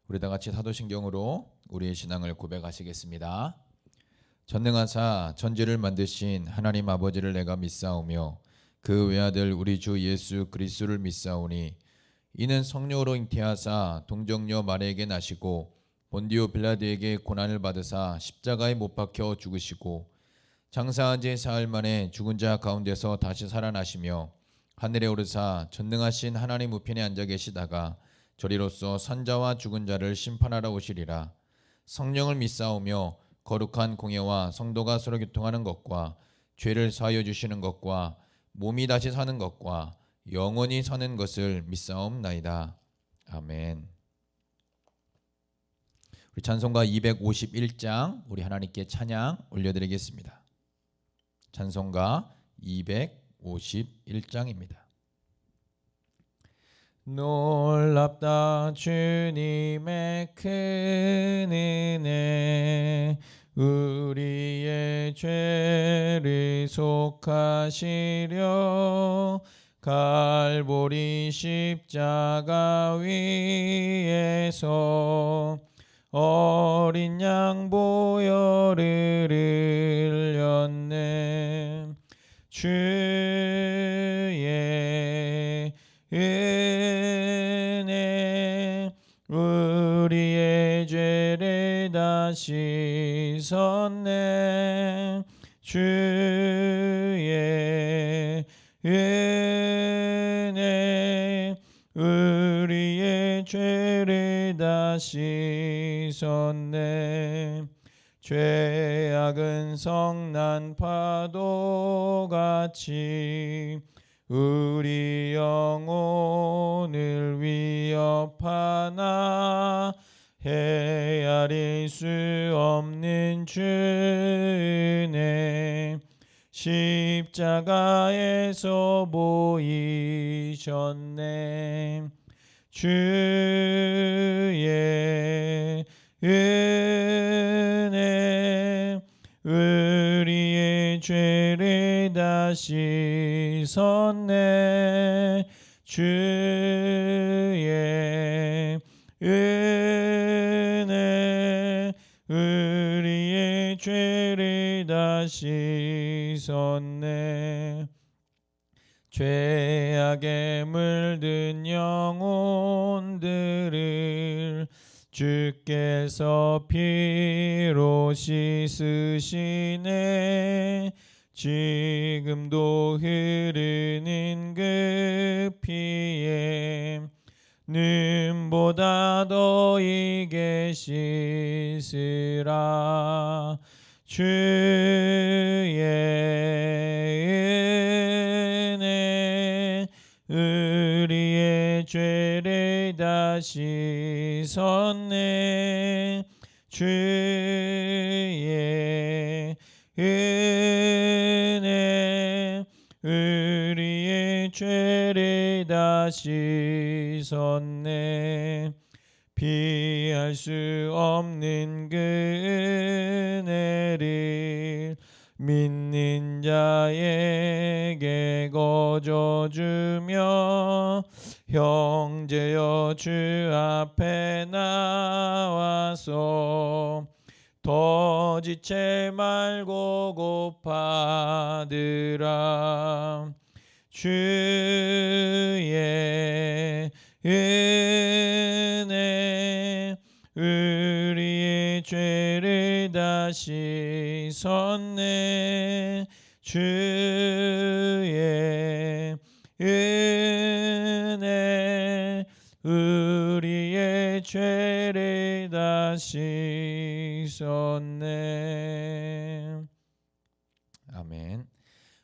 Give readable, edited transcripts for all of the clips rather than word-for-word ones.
우리 다 같이 사도신경으로 우리의 신앙을 고백하시겠습니다. 전능하사 천지를 만드신 하나님 아버지를 내가 믿사오며 그 외아들 우리 주 예수 그리스도를 믿사오니 이는 성령으로 잉태하사 동정녀 마리아에게 나시고 본디오 빌라도에게 고난을 받으사 십자가에 못 박혀 죽으시고 장사한 지 사흘 만에 죽은 자 가운데서 다시 살아나시며 하늘에 오르사 전능하신 하나님 우편에 앉아 계시다가 저리로서 산자와 죽은 자를 심판하러 오시리라. 성령을 믿사오며 거룩한 공예와 성도가 서로 교통하는 것과 죄를 사하여 주시는 것과 몸이 다시 사는 것과 영원히 사는 것을 믿사옵나이다. 아멘. 우리 찬송가 251장 우리 하나님께 찬양 올려드리겠습니다. 찬송가 251장입니다. 놀랍다 주님의 큰 은혜 우리의 죄를 속하시려 갈보리 십자가 위에서 어린 양 보혈을 흘렸네. 주의 은혜 우리의 죄를 다 씻었네. 주의 은혜 우리의 죄를 다 씻었네. 죄악은 성난 파도같이 우리 영혼을 위협하나 헤아릴 수 없는 주의 십자가에서 보이셨네. 주의 은혜 우리의 죄를 다 씻었네. 주의 은혜 우리의 죄를 다 씻었네. 죄악에 물든 영혼들을 주께서 피로 씻으시네. 지금도 흐르는 그 피에 눈보다 더이게 씻으라. 주의 은혜 우리의 죄를 다 씻었네. 주의 은혜 우리의 죄를 다 씻었네. 피할 수 없는 그 은혜를 믿는 자에게 거저주며 형제여 주 앞에 나와서 더 지체 말고 고파들아. 주의 은혜 우리의 죄를 다 씻었네. 주의 은혜 우리의 죄를 다 씻었네. 아멘.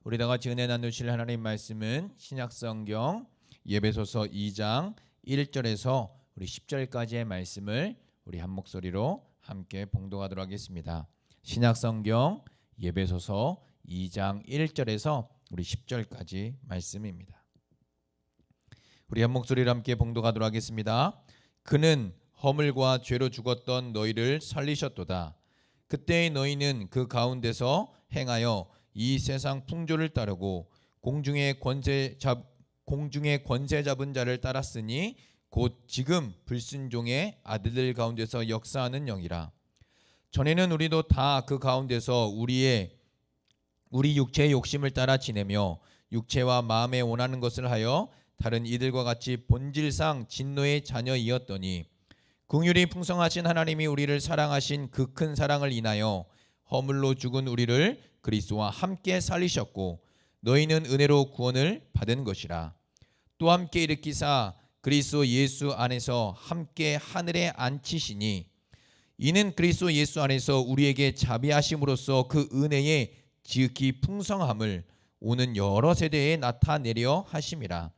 우리 다 같이 은혜 나누실 하나님 말씀은 신약성경 예배소서 2장 1절에서 우리 10절까지의 말씀을 우리 한 목소리로 함께 봉독하도록 하겠습니다. 신약성경 예배소서 2장 1절에서 우리 10절까지 말씀입니다. 우리 한 목소리로 함께 봉독하도록 하겠습니다. 그는 허물과 죄로 죽었던 너희를 살리셨도다. 그때의 너희는 그 가운데서 행하여 이 세상 풍조를 따르고 공중의 권세 잡은 자를 따랐으니 곧 지금 불순종의 아들들 가운데서 역사하는 영이라. 전에는 우리도 다 그 가운데서 우리 육체의 욕심을 따라 지내며 육체와 마음에 원하는 것을 하여 다른 이들과 같이 본질상 진노의 자녀이었더니 긍휼이 풍성하신 하나님이 우리를 사랑하신 그 큰 사랑을 인하여 허물로 죽은 우리를 그리스도와 함께 살리셨고 너희는 은혜로 구원을 받은 것이라. 또 함께 일으키사 그리스도 예수 안에서 함께 하늘에 앉히시니 이는 그리스도 예수 안에서 우리에게 자비하심으로써 그 은혜의 지극히 풍성함을 오는 여러 세대에 나타내려 하심이라.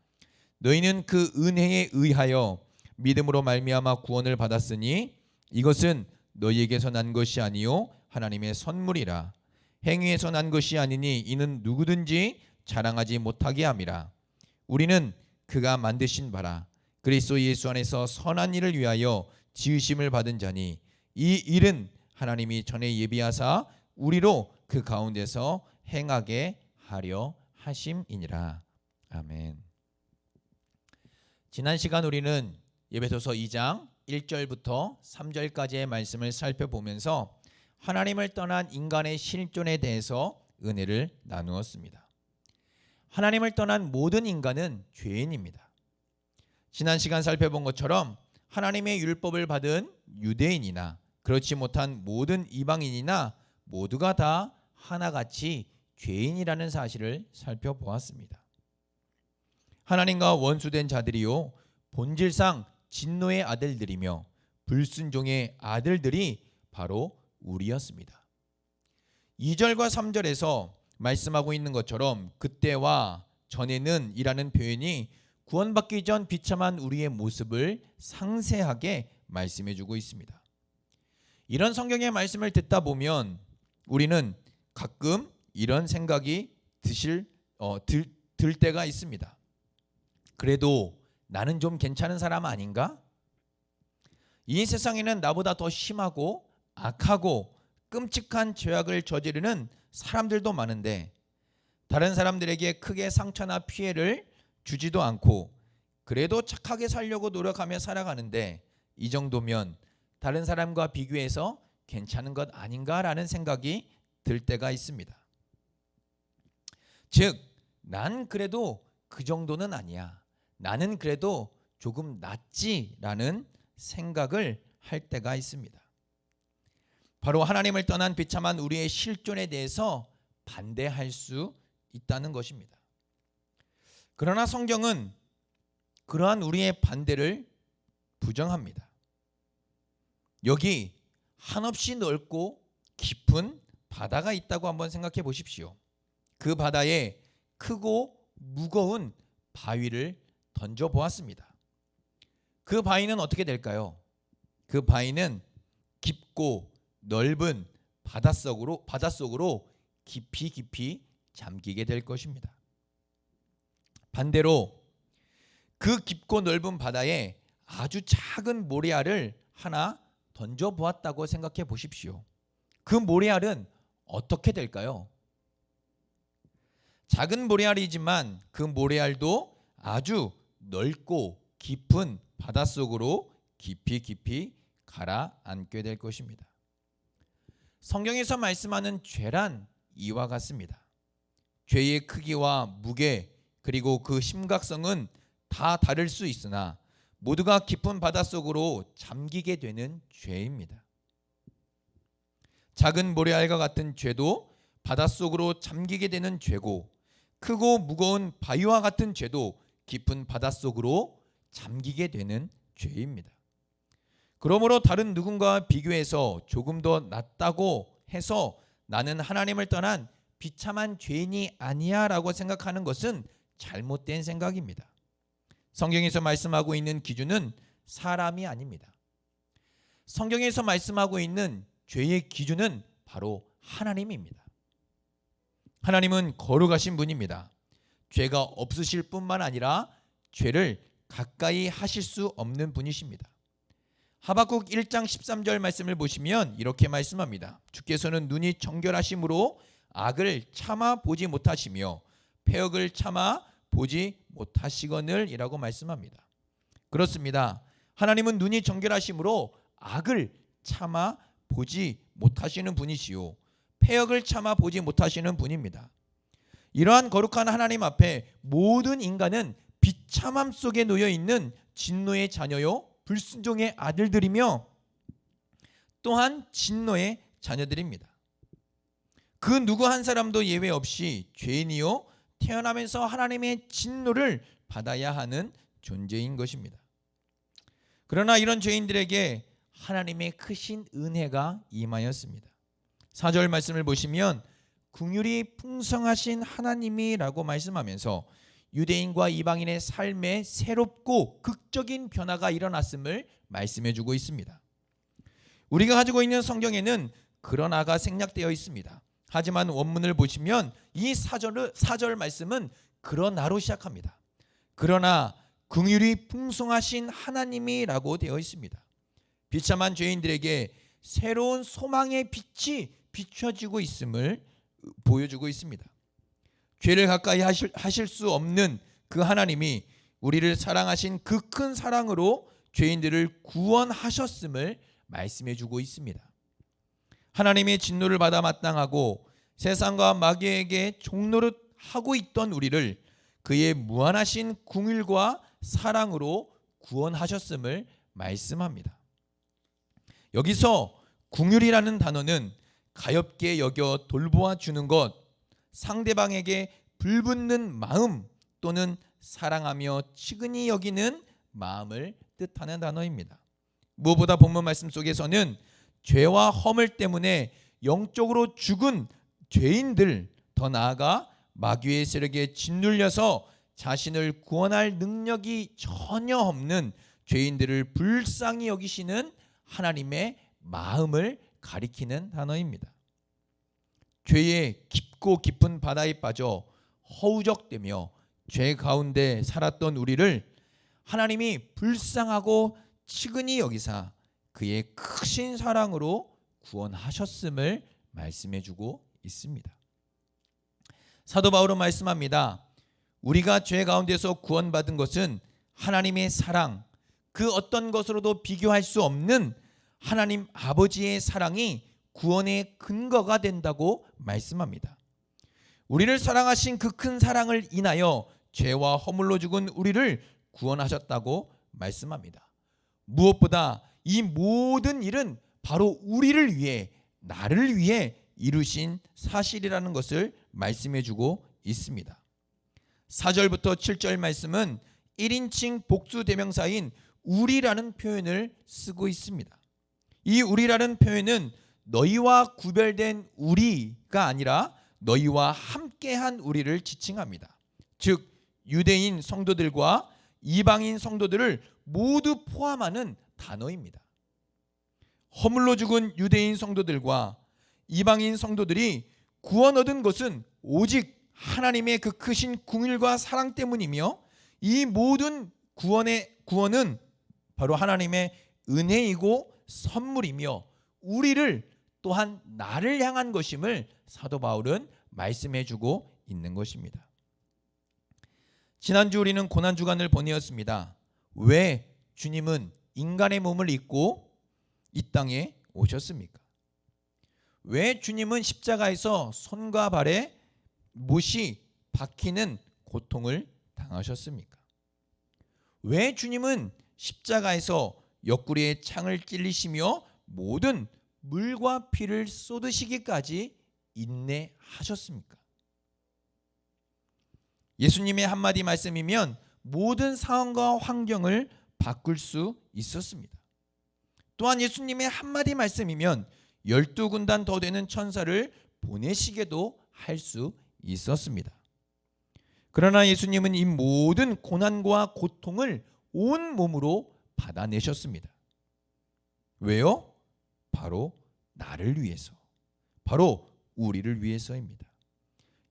너희는 그 은혜에 의하여 믿음으로 말미암아 구원을 받았으니 이것은 너희에게서 난 것이 아니요 하나님의 선물이라. 행위에서 난 것이 아니니 이는 누구든지 자랑하지 못하게 함이라. 우리는 그가 만드신 바라 그리스도 예수 안에서 선한 일을 위하여 지으심을 받은 자니 이 일은 하나님이 전에 예비하사 우리로 그 가운데서 행하게 하려 하심이니라. 아멘. 지난 시간 우리는 에베소서 2장 1절부터 3절까지의 말씀을 살펴보면서 하나님을 떠난 인간의 실존에 대해서 은혜를 나누었습니다. 하나님을 떠난 모든 인간은 죄인입니다. 지난 시간 살펴본 것처럼 하나님의 율법을 받은 유대인이나 그렇지 못한 모든 이방인이나 모두가 다 하나같이 죄인이라는 사실을 살펴보았습니다. 하나님과 원수된 자들이요 본질상 진노의 아들들이며 불순종의 아들들이 바로 우리였습니다. 2절과 3절에서 말씀하고 있는 것처럼 그때와 전에는 이라는 표현이 구원받기 전 비참한 우리의 모습을 상세하게 말씀해주고 있습니다. 이런 성경의 말씀을 듣다 보면 우리는 가끔 이런 생각이 들 때가 있습니다. 그래도 나는 좀 괜찮은 사람 아닌가? 이 세상에는 나보다 더 심하고 악하고 끔찍한 죄악을 저지르는 사람들도 많은데 다른 사람들에게 크게 상처나 피해를 주지도 않고 그래도 착하게 살려고 노력하며 살아가는데 이 정도면 다른 사람과 비교해서 괜찮은 것 아닌가라는 생각이 들 때가 있습니다. 즉, 난 그래도 그 정도는 아니야. 나는 그래도 조금 낫지라는 생각을 할 때가 있습니다. 바로 하나님을 떠난 비참한 우리의 실존에 대해서 반대할 수 있다는 것입니다. 그러나 성경은 그러한 우리의 반대를 부정합니다. 여기 한없이 넓고 깊은 바다가 있다고 한번 생각해 보십시오. 그 바다에 크고 무거운 바위를 던져 보았습니다. 그 바위는 어떻게 될까요? 그 바위는 깊고 넓은 바닷속으로 깊이 잠기게 될 것입니다. 반대로 그 깊고 넓은 바다에 아주 작은 모래알을 하나 던져 보았다고 생각해 보십시오. 그 모래알은 어떻게 될까요? 작은 모래알이지만 그 모래알도 아주 넓고 깊은 바닷속으로 깊이 가라앉게 될 것입니다. 성경에서 말씀하는 죄란 이와 같습니다. 죄의 크기와 무게 그리고 그 심각성은 다 다를 수 있으나 모두가 깊은 바닷속으로 잠기게 되는 죄입니다. 작은 모래알과 같은 죄도 바닷속으로 잠기게 되는 죄고 크고 무거운 바위와 같은 죄도 깊은 바닷속으로 잠기게 되는 죄입니다. 그러므로 다른 누군가와 비교해서 조금 더 낫다고 해서 나는 하나님을 떠난 비참한 죄인이 아니야 라고 생각하는 것은 잘못된 생각입니다. 성경에서 말씀하고 있는 기준은 사람이 아닙니다. 성경에서 말씀하고 있는 죄의 기준은 바로 하나님입니다. 하나님은 거룩하신 분입니다. 죄가 없으실 뿐만 아니라 죄를 가까이 하실 수 없는 분이십니다. 하박국 1장 13절 말씀을 보시면 이렇게 말씀합니다. 주께서는 눈이 정결하심으로 악을 참아 보지 못하시며 패역을 참아 보지 못하시거늘 이라고 말씀합니다. 그렇습니다. 하나님은 눈이 정결하심으로 악을 참아 보지 못하시는 분이시요 패역을 참아 보지 못하시는 분입니다. 이러한 거룩한 하나님 앞에 모든 인간은 비참함 속에 놓여 있는 진노의 자녀요 불순종의 아들들이며 또한 진노의 자녀들입니다. 그 누구 한 사람도 예외 없이 죄인이요 태어나면서 하나님의 진노를 받아야 하는 존재인 것입니다. 그러나 이런 죄인들에게 하나님의 크신 은혜가 임하였습니다. 4절 말씀을 보시면 긍휼이 풍성하신 하나님이라고 말씀하면서 유대인과 이방인의 삶에 새롭고 극적인 변화가 일어났음을 말씀해 주고 있습니다. 우리가 가지고 있는 성경에는 그러나가 생략되어 있습니다. 하지만 원문을 보시면 이 4절 말씀은 그러나로 시작합니다. 그러나 긍휼이 풍성하신 하나님이라고 되어 있습니다. 비참한 죄인들에게 새로운 소망의 빛이 비춰지고 있음을 보여주고 있습니다. 죄를 가까이 하실 수 없는 그 하나님이 우리를 사랑하신 그 큰 사랑으로 죄인들을 구원하셨음을 말씀해 주고 있습니다. 하나님의 진노를 받아 마땅하고 세상과 마귀에게 종노릇 하고 있던 우리를 그의 무한하신 긍휼과 사랑으로 구원하셨음을 말씀합니다. 여기서 긍휼이라는 단어는 가엾게 여겨 돌보아 주는 것, 상대방에게 불붙는 마음 또는 사랑하며 치근히 여기는 마음을 뜻하는 단어입니다. 무엇보다 본문 말씀 속에서는 죄와 허물 때문에 영적으로 죽은 죄인들, 더 나아가 마귀의 세력에 짓눌려서 자신을 구원할 능력이 전혀 없는 죄인들을 불쌍히 여기시는 하나님의 마음을 가리키는 단어입니다. 죄의 깊고 깊은 바다에 빠져 허우적대며 죄 가운데 살았던 우리를 하나님이 불쌍하고 치근히 여기사 그의 크신 사랑으로 구원하셨음을 말씀해 주고 있습니다. 사도 바울은 말씀합니다. 우리가 죄 가운데서 구원받은 것은 하나님의 사랑, 그 어떤 것으로도 비교할 수 없는 하나님 아버지의 사랑이 구원의 근거가 된다고 말씀합니다. 우리를 사랑하신 그 큰 사랑을 인하여 죄와 허물로 죽은 우리를 구원하셨다고 말씀합니다. 무엇보다 이 모든 일은 바로 우리를 위해, 나를 위해 이루신 사실이라는 것을 말씀해 주고 있습니다. 4절부터 7절 말씀은 1인칭 복수 대명사인 우리라는 표현을 쓰고 있습니다. 이 우리라는 표현은 너희와 구별된 우리가 아니라 너희와 함께한 우리를 지칭합니다. 즉 유대인 성도들과 이방인 성도들을 모두 포함하는 단어입니다. 허물로 죽은 유대인 성도들과 이방인 성도들이 구원 얻은 것은 오직 하나님의 그 크신 긍휼과 사랑 때문이며 이 모든 구원은 바로 하나님의 은혜이고 선물이며 우리를 또한 나를 향한 것임을 사도 바울은 말씀해 주고 있는 것입니다. 지난주 우리는 고난주간을 보내었습니다. 왜 주님은 인간의 몸을 입고 이 땅에 오셨습니까? 왜 주님은 십자가에서 손과 발에 못이 박히는 고통을 당하셨습니까? 왜 주님은 십자가에서 옆구리에 창을 찔리시며 모든 물과 피를 쏟으시기까지 인내하셨습니까? 예수님의 한마디 말씀이면 모든 상황과 환경을 바꿀 수 있었습니다. 또한 예수님의 한마디 말씀이면 12군단 더 되는 천사를 보내시게도 할 수 있었습니다. 그러나 예수님은 이 모든 고난과 고통을 온 몸으로 받아내셨습니다. 왜요? 바로 나를 위해서, 바로 우리를 위해서입니다.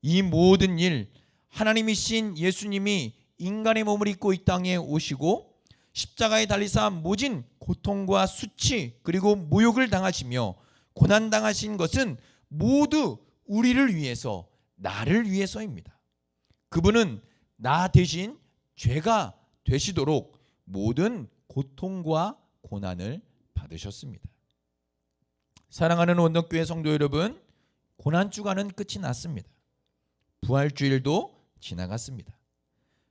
이 모든 일, 하나님이신 예수님이 인간의 몸을 입고 이 땅에 오시고 십자가에 달리사 모진 고통과 수치 그리고 모욕을 당하시며 고난당하신 것은 모두 우리를 위해서, 나를 위해서입니다. 그분은 나 대신 죄가 되시도록 모든 고통과 고난을 받으셨습니다. 사랑하는 원덕교회 성도 여러분, 고난주간은 끝이 났습니다. 부활주일도 지나갔습니다.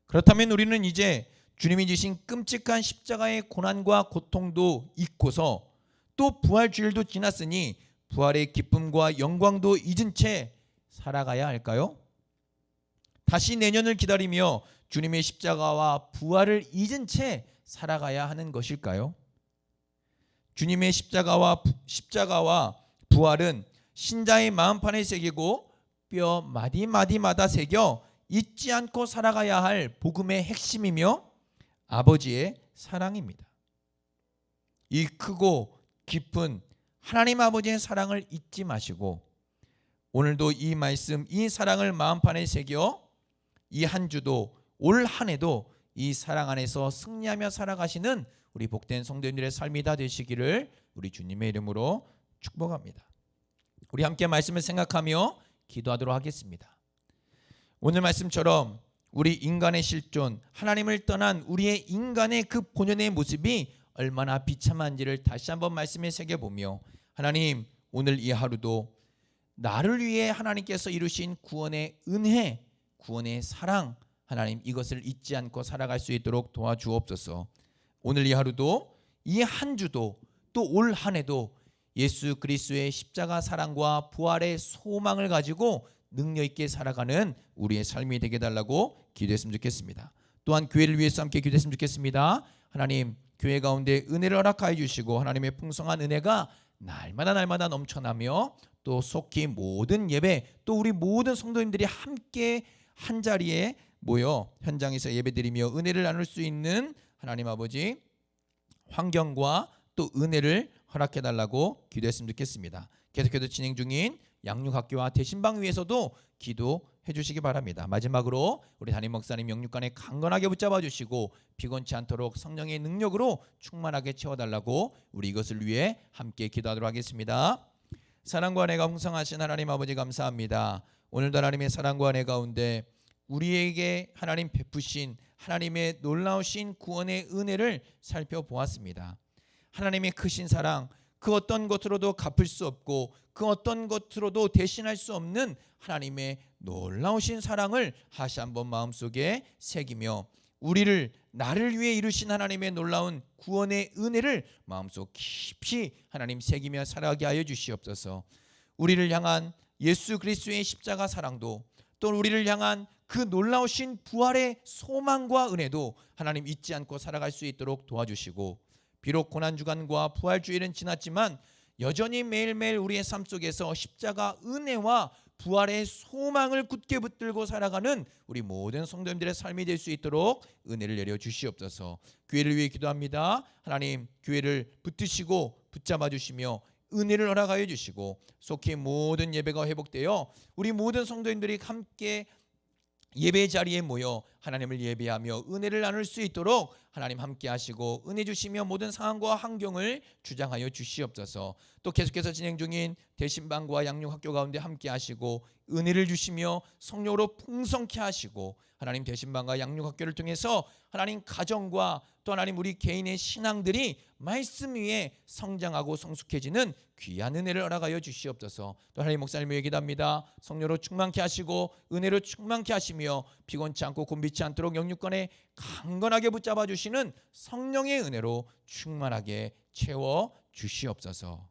그렇다면 우리는 이제 주님이 지신 끔찍한 십자가의 고난과 고통도 잊고서 또 부활주일도 지났으니 부활의 기쁨과 영광도 잊은 채 살아가야 할까요? 다시 내년을 기다리며 주님의 십자가와 부활을 잊은 채 살아가야 하는 것일까요? 주님의 십자가와 부활은 신자의 마음판에 새기고 뼈 마디마디마다 새겨 잊지 않고 살아가야 할 복음의 핵심이며 아버지의 사랑입니다. 이 크고 깊은 하나님 아버지의 사랑을 잊지 마시고 오늘도 이 말씀, 이 사랑을 마음판에 새겨 이 한 주도 올 한 해도 이 사랑 안에서 승리하며 살아가시는 우리 복된 성도님들의 삶이 다 되시기를 우리 주님의 이름으로 축복합니다. 우리 함께 말씀을 생각하며 기도하도록 하겠습니다. 오늘 말씀처럼 우리 인간의 실존, 하나님을 떠난 우리의 인간의 그 본연의 모습이 얼마나 비참한지를 다시 한번 말씀에 새겨보며 하나님, 오늘 이 하루도 나를 위해 하나님께서 이루신 구원의 은혜, 구원의 사랑, 하나님 이것을 잊지 않고 살아갈 수 있도록 도와주옵소서. 오늘 이 하루도 이 한 주도 또 올 한 해도 예수 그리스도의 십자가 사랑과 부활의 소망을 가지고 능력 있게 살아가는 우리의 삶이 되게 달라고 기도했으면 좋겠습니다. 또한 교회를 위해서 함께 기도했으면 좋겠습니다. 하나님, 교회 가운데 은혜를 허락하여 주시고 하나님의 풍성한 은혜가 날마다 넘쳐나며 또 속히 모든 예배, 또 우리 모든 성도님들이 함께 한 자리에 모여 현장에서 예배드리며 은혜를 나눌 수 있는 하나님 아버지 환경과 또 은혜를 허락해 달라고 기도했으면 좋겠습니다. 계속해서 진행 중인 양육학교와 대신방 위에서도 기도해 주시기 바랍니다. 마지막으로 우리 담임 목사님 영육간에 강건하게 붙잡아 주시고 피곤치 않도록 성령의 능력으로 충만하게 채워달라고 우리 이것을 위해 함께 기도하도록 하겠습니다. 사랑과 은혜가 풍성하신 하나님 아버지 감사합니다. 오늘도 하나님의 사랑과 은혜 가운데 우리에게 하나님 베푸신 하나님의 놀라우신 구원의 은혜를 살펴보았습니다. 하나님의 크신 사랑, 그 어떤 것으로도 갚을 수 없고 그 어떤 것으로도 대신할 수 없는 하나님의 놀라우신 사랑을 다시 한번 마음속에 새기며 나를 위해 이루신 하나님의 놀라운 구원의 은혜를 마음속 깊이 하나님 새기며 살아가게 하여 주시옵소서. 우리를 향한 예수 그리스도의 십자가 사랑도 또 우리를 향한 그 놀라우신 부활의 소망과 은혜도 하나님 잊지 않고 살아갈 수 있도록 도와주시고 비록 고난주간과 부활주일은 지났지만 여전히 매일매일 우리의 삶 속에서 십자가 은혜와 부활의 소망을 굳게 붙들고 살아가는 우리 모든 성도님들의 삶이 될 수 있도록 은혜를 내려 주시옵소서. 교회를 위해 기도합니다. 하나님, 교회를 붙드시고 붙잡아 주시며 은혜를 허락하여 주시고 속히 모든 예배가 회복되어 우리 모든 성도님들이 함께 예배 자리에 모여 하나님을 예배하며 은혜를 나눌 수 있도록 하나님 함께 하시고 은혜 주시며 모든 상황과 환경을 주장하여 주시옵소서. 또 계속해서 진행 중인 대신방과 양육학교 가운데 함께 하시고 은혜를 주시며 성령으로 풍성케 하시고 하나님 대신방과 양육학교를 통해서 하나님 가정과 또 하나님 우리 개인의 신앙들이 말씀 위에 성장하고 성숙해지는 귀한 은혜를 허락하여 주시옵소서. 또 하나님 목사님 위해 기도합니다. 성령으로 충만케 하시고 은혜로 충만케 하시며 피곤치 않고 곤비치 않도록 영육간에 강건하게 붙잡아 주시는 성령의 은혜로 충만하게 채워 주시옵소서.